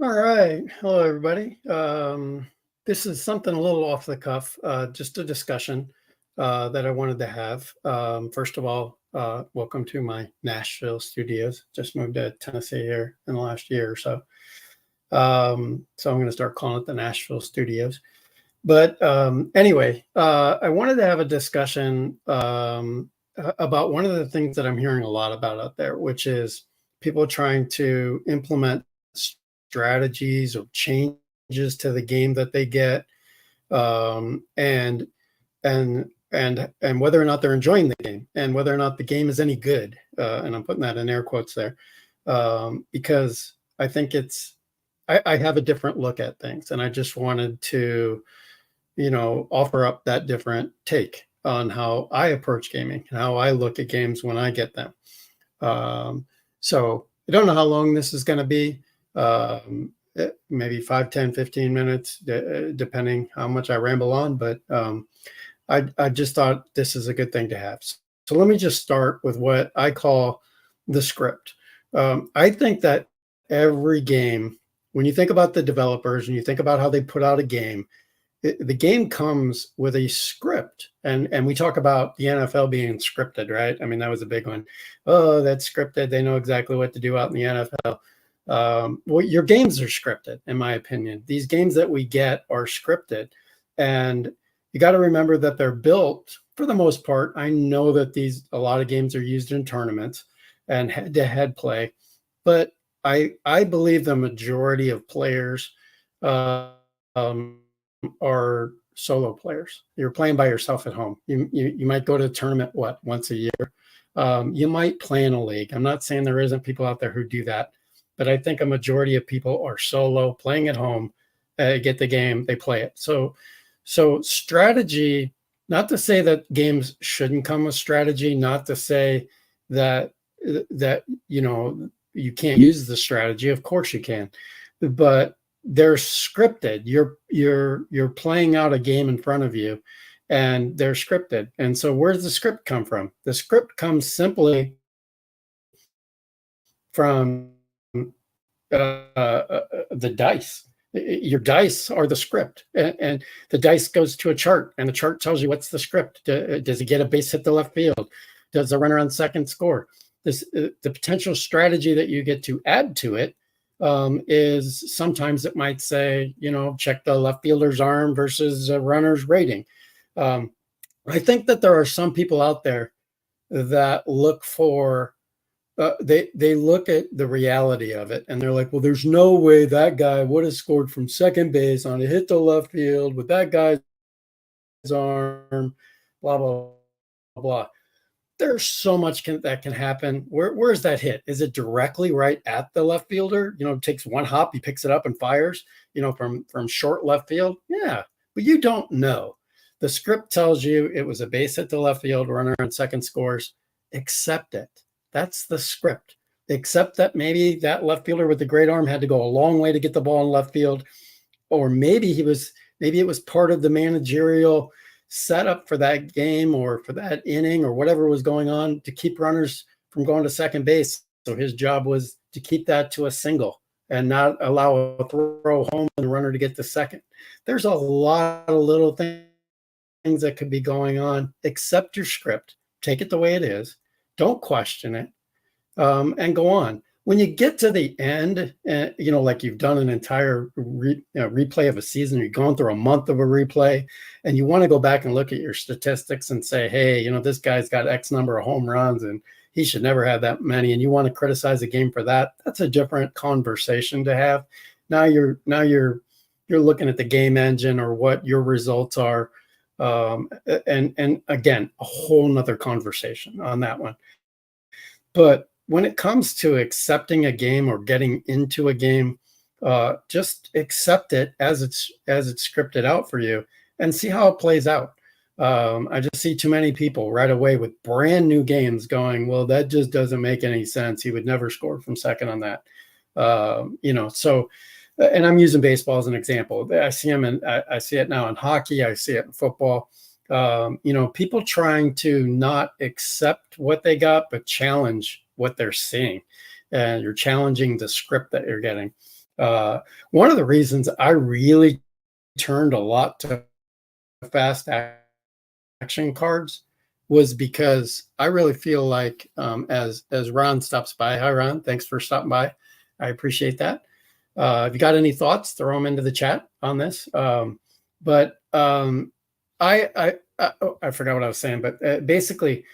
All right. Hello, everybody. This is something a little off the cuff, just a discussion that I wanted to have. First of all, welcome to my Nashville studios. Just moved to Tennessee here in the last year or so. So I'm going to start calling it the Nashville studios. But anyway, I wanted to have a discussion about one of the things that I'm hearing a lot about out there, which is people trying to implement strategies or changes to the game that they get, and whether or not they're enjoying the game and whether or not the game is any good. And I'm putting that in air quotes there, because I think I have a different look at things, and I just wanted to offer up that different take on how I approach gaming and how I look at games when I get them. So I don't know how long this is going to be. Maybe 5, 10, 15 minutes, depending how much I ramble on. But I just thought this is a good thing to have. So let me just start with what I call the script. I think that every game, when you think about the developers and you think about how they put out a game, the game comes with a script, and we talk about the NFL being scripted, right? I mean, that was a big one. Oh, that's scripted. They know exactly what to do out in the NFL. Well, your games are scripted, in my opinion. These games that we get are scripted, and you got to remember that they're built for the most part. I know that a lot of games are used in tournaments and head-to-head play, but I believe the majority of players um, are solo players. You're playing by yourself at home. You might go to a tournament once a year. You might play in a league. I'm not saying there isn't people out there who do that, but I think a majority of people are solo playing at home. Get the game, they play it. So strategy. Not to say that games shouldn't come with strategy. Not to say that you can't use the strategy. Of course you can, but they're scripted. You're playing out a game in front of you, and they're scripted. And so where does the script come from? The script comes simply from the dice. Your dice are the script, and the dice goes to a chart, and the chart tells you what's the script. Does he get a base hit to left field? Does the runner on second score? The potential strategy that you get to add to it is sometimes it might say, check the left fielder's arm versus a runner's rating. I think that there are some people out there that look for they look at the reality of it, and they're like, well, there's no way that guy would have scored from second base on a hit to left field with that guy's arm, blah, blah, blah. There's so much that can happen. Where's that hit? Is it directly right at the left fielder? It takes one hop, he picks it up and fires, from short left field. Yeah, but you don't know. The script tells you it was a base hit to left field, runner on second scores. Accept it. That's the script. Except that maybe that left fielder with the great arm had to go a long way to get the ball in left field, or maybe it was part of the managerial setup for that game or for that inning or whatever was going on to keep runners from going to second base. So his job was to keep that to a single and not allow a throw home and the runner to get to second. There's a lot of little things that could be going on. Accept your script, take it the way it is, don't question it, and go on. When you get to the end, like you've done an entire replay of a season, you're going through a month of a replay, and you want to go back and look at your statistics and say, hey, this guy's got X number of home runs and he should never have that many, and you want to criticize the game for that. That's a different conversation to have. Now you're looking at the game engine or what your results are, and again, a whole nother conversation on that one. But when it comes to accepting a game or getting into a game, just accept it as it's scripted out for you and see how it plays out. I just see too many people right away with brand new games going, well, that just doesn't make any sense. He would never score from second on that. So, and I'm using baseball as an example. I see them, and I see it now in hockey. I see it in football. People trying to not accept what they got, but challenge what they're seeing. And you're challenging the script that you're getting. Uh, One of the reasons I really turned a lot to fast action cards was because I really feel like, as Ron stops by. Hi, Ron. Thanks for stopping by. I appreciate that. If you got any thoughts, throw them into the chat on this. But I forgot what I was saying, but basically,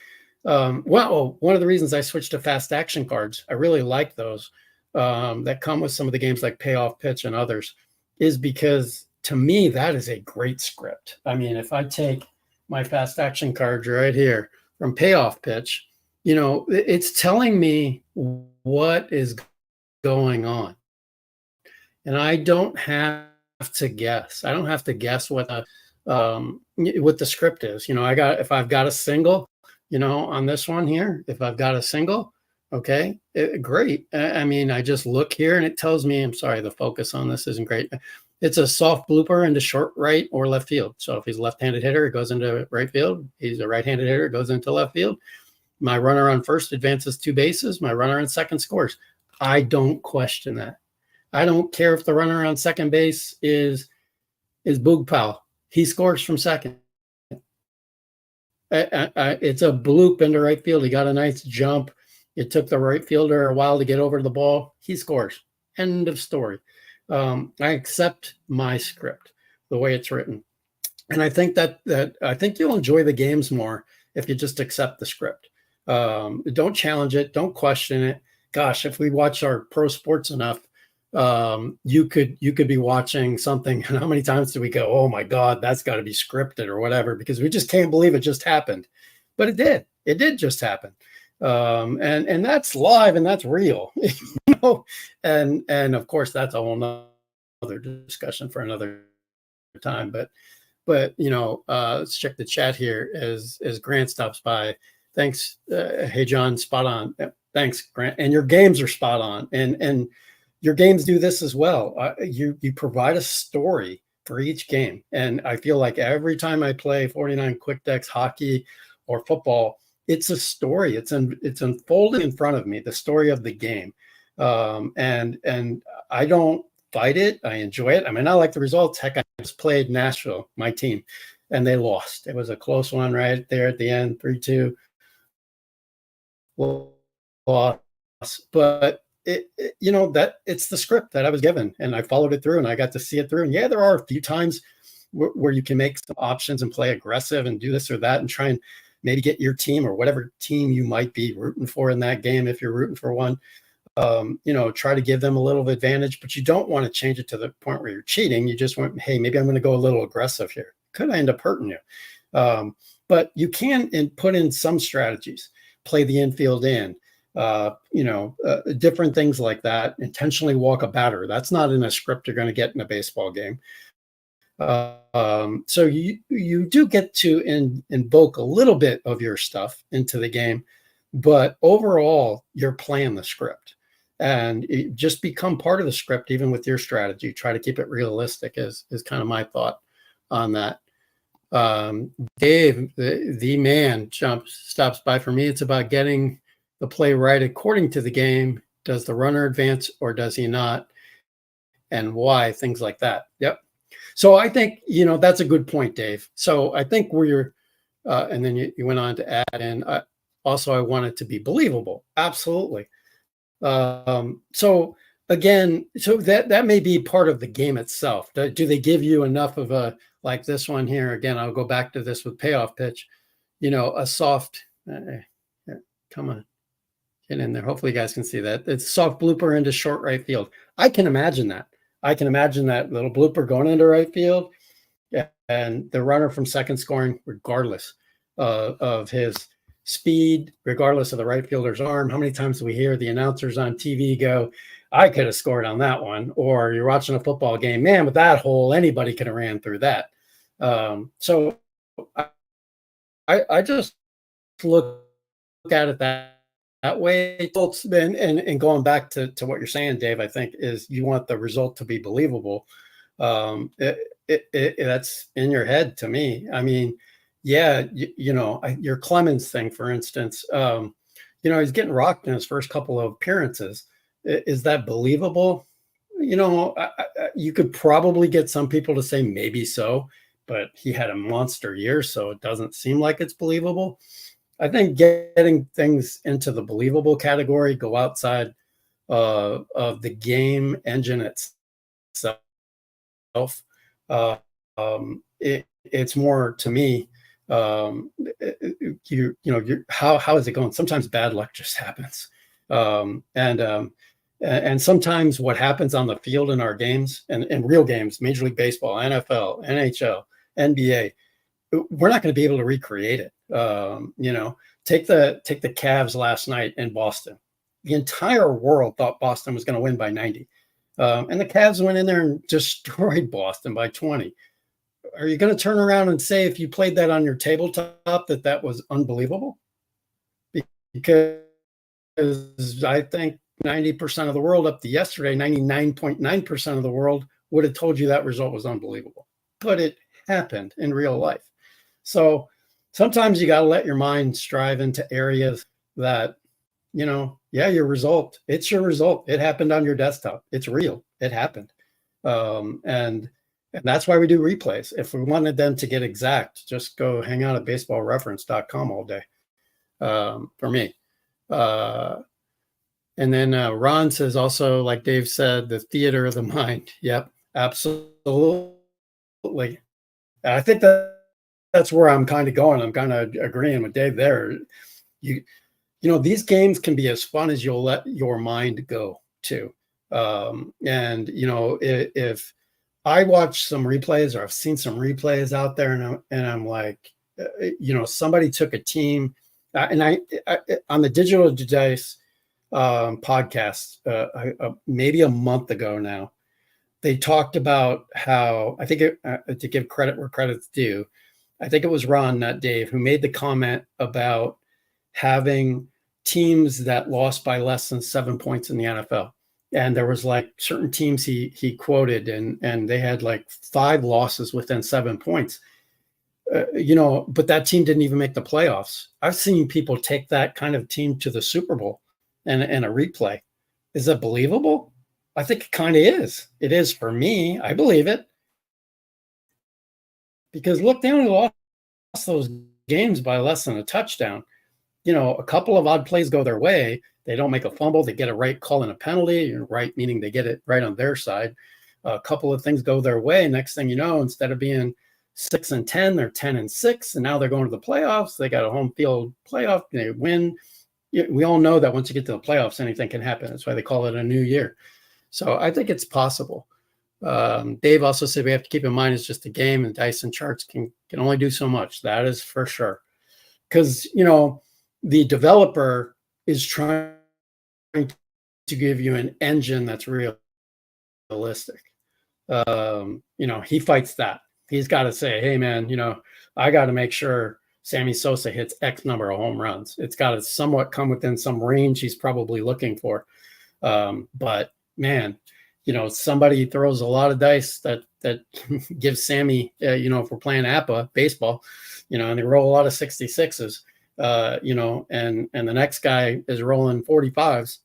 well, one of the reasons I switched to fast action cards, I really like those, that come with some of the games like Payoff Pitch and others, is because to me, that is a great script. I mean, if I take my fast action cards right here from Payoff Pitch, it's telling me what is going on. And I don't have to guess. I don't have to guess what the script is. If I've got a single, on this one here, if I've got a single, okay, great. I mean, I just look here and it tells me. I'm sorry, the focus on this isn't great. It's a soft blooper into short right or left field. So if he's a left-handed hitter, it goes into right field. He's a right-handed hitter, it goes into left field. My runner on first advances 2 bases. My runner on second scores. I don't question that. I don't care if the runner on second base is Boog Powell. He scores from second. It's a bloop into right field. He got a nice jump. It took the right fielder a while to get over to the ball. He scores. End of story. I accept my script the way it's written, and I think that I think you'll enjoy the games more if you just accept the script. Don't challenge it. Don't question it. Gosh, if we watch our pro sports enough, you could be watching something, and how many times do we go, oh my God, that's got to be scripted or whatever, because we just can't believe it just happened. But it did just happen. And that's live and that's real, and of course that's a whole nother discussion for another time. But let's check the chat here as Grant stops by. Thanks. Hey, John, spot on. Thanks, Grant. And your games are spot on. And your games do this as well. You provide a story for each game. And I feel like every time I play 49 Quick Decks hockey or football, it's a story. It's unfolding in front of me, the story of the game. And I don't fight it. I enjoy it. I mean, I like the results. Heck, I just played Nashville, my team, and they lost. It was a close one right there at the end, 3-2. Loss. But that it's the script that I was given, and I followed it through, and I got to see it through. And yeah, there are a few times where you can make some options and play aggressive and do this or that and try and maybe get your team or whatever team you might be rooting for in that game, if you're rooting for one, try to give them a little advantage, but you don't want to change it to the point where you're cheating. You just want, hey, maybe I'm going to go a little aggressive here. Could I end up hurting you? But you can put in some strategies, play the infield in, different things like that. Intentionally walk a batter. That's not in a script you're going to get in a baseball game. So you do get to invoke a little bit of your stuff into the game, but overall you're playing the script, and it just become part of the script, even with your strategy. Try to keep it realistic is kind of my thought on that. Dave, the man stops by. For me, it's about getting the play right according to the game. Does the runner advance or does he not? And why? Things like that. Yep. So I think, that's a good point, Dave. So I think and then you went on to add in, also, I want it to be believable. Absolutely. So again, that may be part of the game itself. Do they give you enough of like this one here? Again, I'll go back to this with Payoff Pitch, a soft, come on, get in there. Hopefully you guys can see that. It's soft blooper into short right field. I can imagine that. I can imagine that little blooper going into right field, and the runner from second scoring, regardless of his speed, regardless of the right fielder's arm. How many times do we hear the announcers on TV go, I could have scored on that one? Or you're watching a football game, man, with that hole, anybody could have ran through that. So I just look at it that way. And going back to what you're saying, Dave, I think is you want the result to be believable. That's in your head to me. I mean, yeah, your Clemens thing, for instance, he's getting rocked in his first couple of appearances. Is that believable? you could probably get some people to say maybe so, but he had a monster year, so it doesn't seem like it's believable. I think getting things into the believable category go outside of the game engine itself. Uh, it's more to me. How is it going? Sometimes bad luck just happens, and sometimes what happens on the field in our games and real games, Major League Baseball, NFL, NHL, NBA, we're not going to be able to recreate it. Take the Cavs last night in Boston. The entire world thought Boston was going to win by 90. And the Cavs went in there and destroyed Boston by 20. Are you going to turn around and say, if you played that on your tabletop, that was unbelievable? Because I think 90% of the world up to yesterday, 99.9% of the world would have told you that result was unbelievable. But it happened in real life. So sometimes you got to let your mind strive into areas that, your result, it's your result. It happened on your desktop. It's real. It happened. And that's why we do replays. If we wanted them to get exact, just go hang out at baseballreference.com all day for me. And then Ron says also, like Dave said, the theater of the mind. Yep, absolutely. I think that's where I'm kind of going. I'm kind of agreeing with Dave there. These games can be as fun as you'll let your mind go to. If I watch some replays or I've seen some replays out there and I'm like, somebody took a team and I on the Digital Dice podcast maybe a month ago now, they talked about how, I think to give credit where credit's due, I think it was Ron, not Dave, who made the comment about having teams that lost by less than 7 points in the NFL. And there was like certain teams he quoted and they had like 5 losses within 7 points. But that team didn't even make the playoffs. I've seen people take that kind of team to the Super Bowl and a replay. Is that believable? I think it kind of is. It is for me. I believe it. Because look, they only lost those games by less than a touchdown. A couple of odd plays go their way. They don't make a fumble. They get a right call and a penalty. Right, meaning they get it right on their side. A couple of things go their way. Next thing you know, instead of being 6-10, they're 10-6, and now they're going to the playoffs. They got a home field playoff. They win. We all know that once you get to the playoffs, anything can happen. That's why they call it a new year. So I think it's possible. Dave also said we have to keep in mind it's just a game, and dice and charts can only do so much. That is for sure. Because, the developer is trying to give you an engine that's realistic. He fights that. He's got to say, hey, man, I got to make sure Sammy Sosa hits X number of home runs. It's got to somewhat come within some range he's probably looking for. But, man, somebody throws a lot of dice that gives Sammy, if we're playing APA baseball, and they roll a lot of 66s. And the next guy is rolling 45s,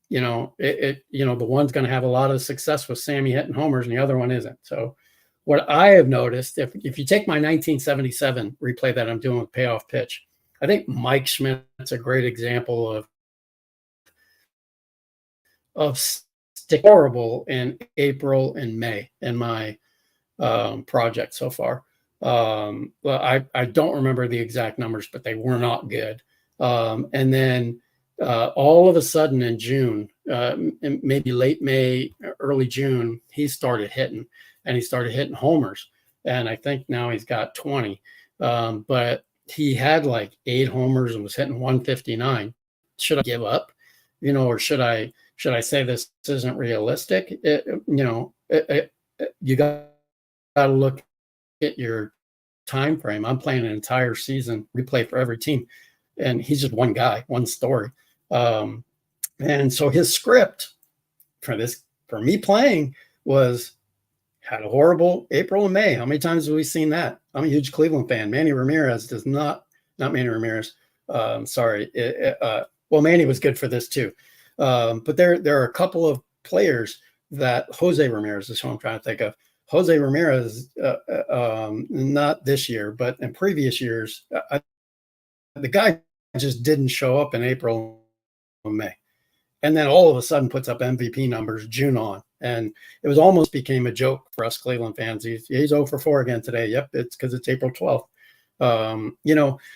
the one's going to have a lot of success with Sammy hitting homers and the other one isn't. So what I have noticed, if you take my 1977 replay that I'm doing with payoff pitch, I think Mike Schmidt's a great example of stick horrible in April and May in my project so far. Well, I don't remember the exact numbers, but they were not good. And then all of a sudden in June, maybe late May, early June, he started hitting homers. And I think now he's got 20. But he had like 8 homers and was hitting 159. Should I give up? Or should I say this isn't realistic? You got to look at your time frame. I'm playing an entire season replay for every team, and he's just one guy, one story. And so his script for me playing had a horrible April and May. How many times have we seen that? I'm a huge Cleveland fan. Manny Ramirez does not Manny Ramirez. Sorry. Well, Manny was good for this too. But there are a couple of players that Jose Ramirez is who I'm trying to think of. Jose Ramirez, not this year, but in previous years, the guy just didn't show up in April and May. And then all of a sudden puts up MVP numbers June on. And it was almost became a joke for us Cleveland fans. He's 0 for 4 again today. Yep, it's because it's April 12th.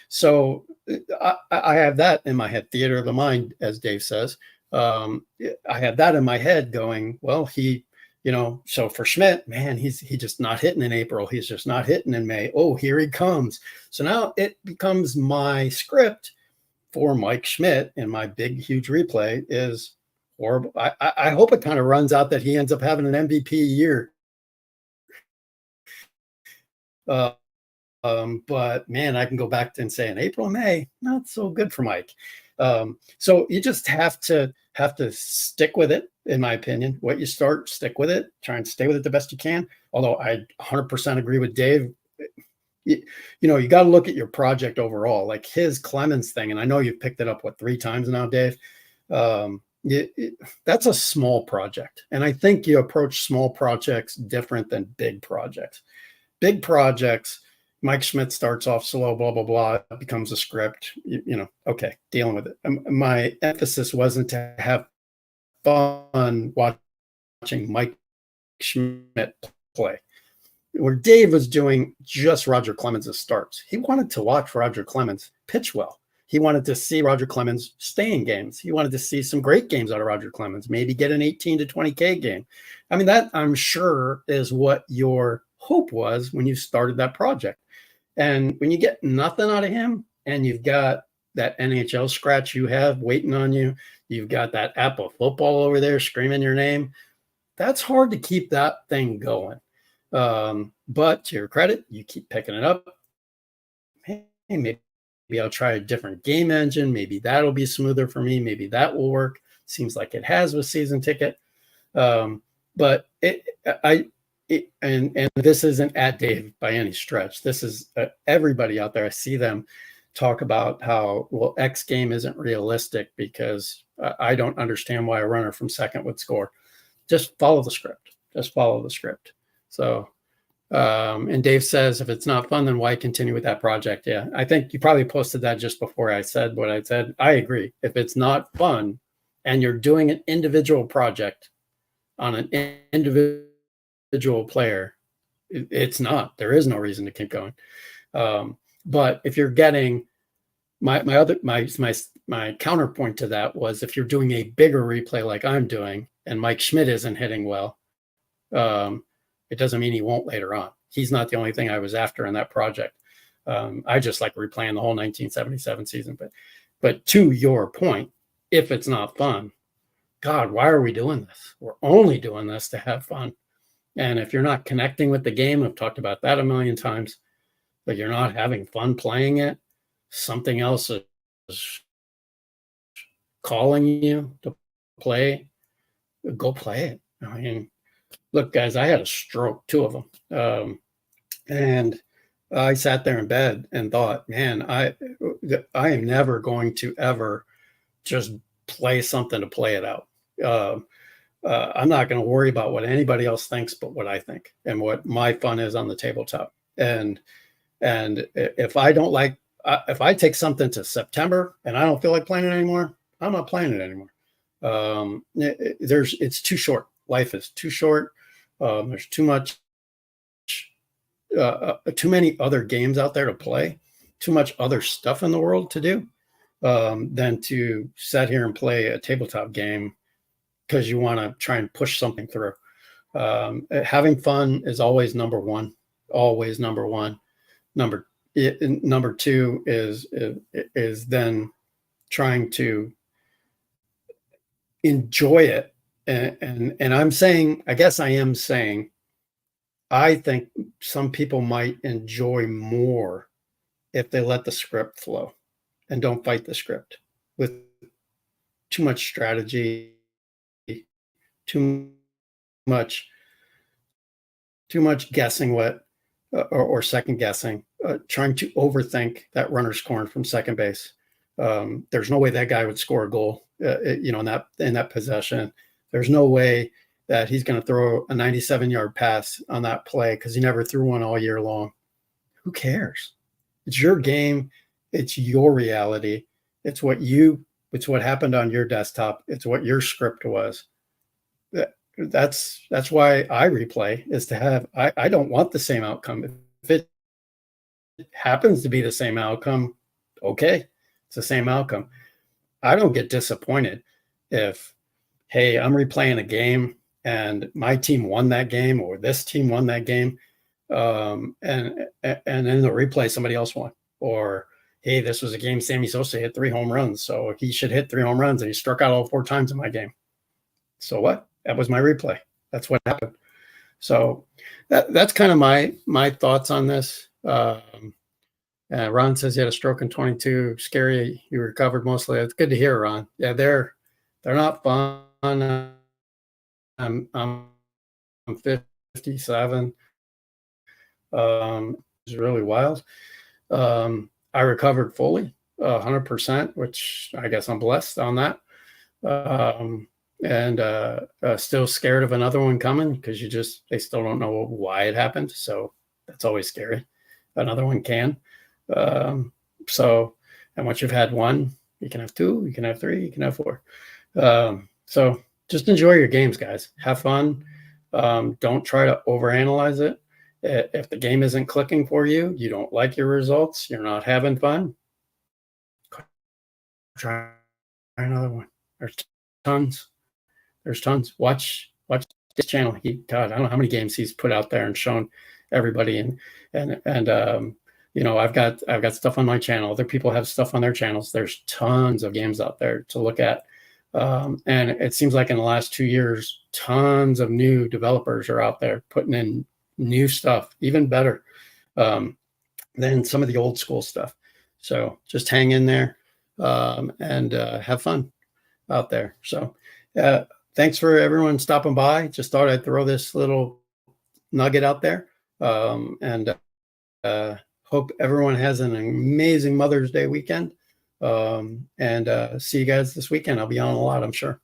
So I have that in my head, theater of the mind, as Dave says. I had that in my head going, well, so for Schmidt, man, he's just not hitting in April. He's just not hitting in May. Oh, here he comes. So now it becomes my script for Mike Schmidt in my big, huge replay is horrible. I hope it kind of runs out that he ends up having an MVP year. But man, I can go back and say in April, May, not so good for Mike. So you just have to stick with it, in my opinion. What you start, stick with it. Try and stay with it the best you can. Although I 100% agree with Dave. You got to look at your project overall, like his Clemens thing. And I know you've picked it up, 3 times now, Dave? That's a small project. And I think you approach small projects different than big projects. Big projects, Mike Schmidt starts off slow, blah, blah, blah. It becomes a script, okay, dealing with it. My emphasis wasn't to have fun watching Mike Schmidt play. Where Dave was doing just Roger Clemens' starts. He wanted to watch Roger Clemens pitch well. He wanted to see Roger Clemens stay in games. He wanted to see some great games out of Roger Clemens, maybe get an 18 to 20K game. I mean, that I'm sure is what your hope was when you started that project. And when you get nothing out of him and you've got that NHL scratch you have waiting on you, you've got that Apple football over there screaming your name, that's hard to keep that thing going. But to your credit, you keep picking it up. Hey, maybe I'll try a different game engine. Maybe that'll be smoother for me. Maybe that will work. Seems like it has with Season Ticket. But and this isn't at Dave by any stretch. This is everybody out there. I see them talk about how, well, X game isn't realistic because I don't understand why a runner from second would score. Just follow the script. So, and Dave says, if it's not fun, then why continue with that project? Yeah, I think you probably posted that just before I said what I said. I agree. If it's not fun and you're doing an individual project on an individual player, it's not. There is no reason to keep going. But if you're getting my counterpoint to that was, if you're doing a bigger replay like I'm doing and Mike Schmidt isn't hitting well, it doesn't mean he won't later on. He's not the only thing I was after in that project. I just like replaying the whole 1977 season. But to your point, if it's not fun, God, why are we doing this? We're only doing this to have fun. And if you're not connecting with the game, I've talked about that a million times, but you're not having fun playing it, something else is calling you to play, go play it. I mean, look, guys, I had a stroke, 2 of them. And I sat there in bed and thought, man, I am never going to ever just play something to play it out. I'm not going to worry about what anybody else thinks, but what I think and what my fun is on the tabletop. And if I don't like, if I take something to September and I don't feel like playing it anymore, I'm not playing it anymore. It's too short. Life is too short. There's too many other games out there to play, too much other stuff in the world to do, than to sit here and play a tabletop game because you want to try and push something through. Having fun is always number one. Always number one. Number 2 is then trying to enjoy it. And I'm saying, I guess I am saying, I think some people might enjoy more if they let the script flow and don't fight the script with too much strategy, too much guessing or second guessing, trying to overthink that runner scoring from second base. There's no way that guy would score a goal, in that possession. There's no way that he's going to throw a 97-yard pass on that play because he never threw one all year long. Who cares? It's your game. It's your reality. It's what happened on your desktop. It's what your script was. That's why I replay, is to have, I don't want the same outcome. If it happens to be the same outcome, okay, it's the same outcome. I don't get disappointed if, hey, I'm replaying a game and my team won that game or this team won that game, and in the replay somebody else won. Or, hey, this was a game Sammy Sosa hit 3 home runs, so he should hit 3 home runs, and he struck out all 4 times in my game. So what? That was my replay. That's what happened. So that's kind of my thoughts on this. Ron says he had a stroke in 22. Scary. You recovered mostly. It's good to hear, Ron. Yeah, they're not fun. I'm 57. It's really wild. I recovered fully, 100%, which I guess I'm blessed on that. And still scared of another one coming because they still don't know why it happened. So that's always scary. Another one can. So, and once you've had one, you can have 2, you can have 3, you can have 4. So just enjoy your games, guys. Have fun. Don't try to overanalyze it. If the game isn't clicking for you, you don't like your results, you're not having fun, try another one. There's tons. Watch this channel. God, I don't know how many games he's put out there and shown everybody. And I've got stuff on my channel. Other people have stuff on their channels. There's tons of games out there to look at. And it seems like in the last 2 years, tons of new developers are out there putting in new stuff, even better than some of the old school stuff. So just hang in there and have fun out there. So thanks for everyone stopping by. Just thought I'd throw this little nugget out there, and hope everyone has an amazing Mother's Day weekend. And see you guys this weekend. I'll be on a lot, I'm sure.